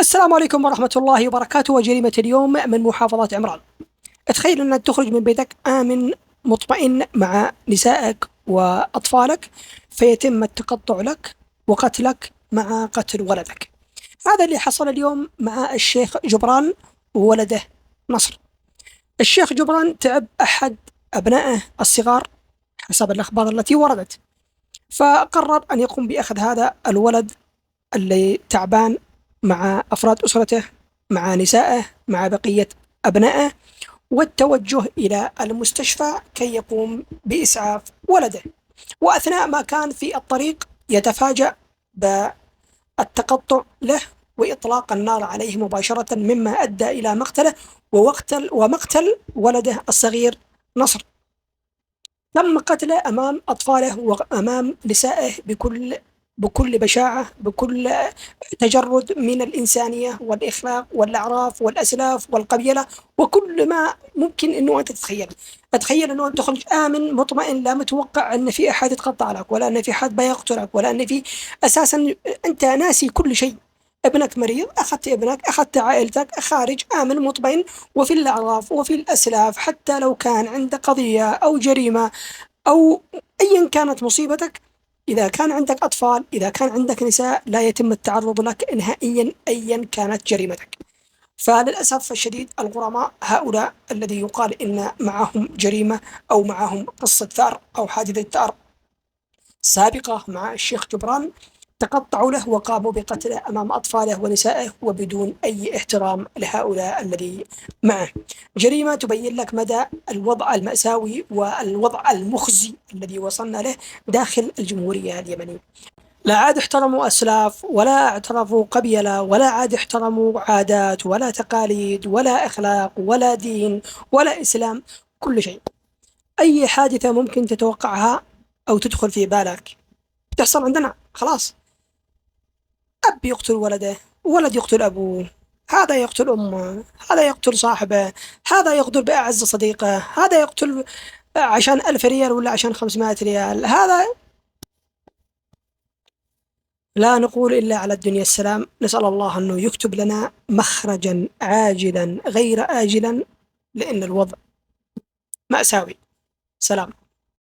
السلام عليكم ورحمة الله وبركاته. وجريمة اليوم من محافظة عمران. تخيل أنك تخرج من بيتك آمن مطمئن مع نسائك وأطفالك، فيتم التقطع لك وقتلك مع قتل ولدك. هذا اللي حصل اليوم مع الشيخ جبران وولده نصر. الشيخ جبران تعب أحد أبنائه الصغار حسب الأخبار التي وردت، فقرر أن يقوم بأخذ هذا الولد اللي تعبان مع أفراد أسرته، مع نسائه، مع بقية أبنائه، والتوجه إلى المستشفى كي يقوم بإسعاف ولده. وأثناء ما كان في الطريق يتفاجأ بالتقطع له وإطلاق النار عليه مباشرة، مما أدى إلى مقتله ومقتل ولده الصغير نصر. تم قتله أمام أطفاله وأمام نسائه بكل بشاعة، بكل تجرد من الإنسانية والإخلاق والأعراف والأسلاف والقبيلة وكل ما ممكن أنه أنت تتخيل. أتخيل أنه أنت تخرج آمن مطمئن، لا متوقع أن في أحد يتقطع لك، ولا أن في حد بيقتلك، ولا أن في أساسا أنت ناسي كل شيء. ابنك مريض، أخذت ابنك، أخذت عائلتك، خارج آمن مطمئن، وفي الأعراف وفي الأسلاف، حتى لو كان عند قضية أو جريمة أو أيا كانت مصيبتك، إذا كان عندك أطفال، إذا كان عندك نساء، لا يتم التعرض لك نهائيا أيا كانت جريمتك. فللأسف الشديد الغرماء هؤلاء الذي يقال إن معهم جريمة أو معهم قصة ثأر أو حادثة ثأر سابقة مع الشيخ جبران، تقطعوا له وقاموا بقتله أمام أطفاله ونسائه وبدون أي احترام لهؤلاء الذي معه. جريمة تبين لك مدى الوضع المأساوي والوضع المخزي الذي وصلنا له داخل الجمهورية اليمنية. لا عاد احترموا أسلاف، ولا اعترفوا قبيلة، ولا عاد احترموا عادات ولا تقاليد ولا أخلاق ولا دين ولا إسلام. كل شيء، أي حادثة ممكن تتوقعها أو تدخل في بالك تحصل عندنا. خلاص، أب يقتل ولده، ولد يقتل أبوه، هذا يقتل أمه، هذا يقتل صاحبه، هذا يغدر بأعز صديقه، هذا يقتل عشان 1000 ريال ولا عشان 500 ريال. هذا لا نقول إلا على الدنيا السلام. نسأل الله أنه يكتب لنا مخرجا عاجلا غير آجلا، لأن الوضع مأساوي. سلام.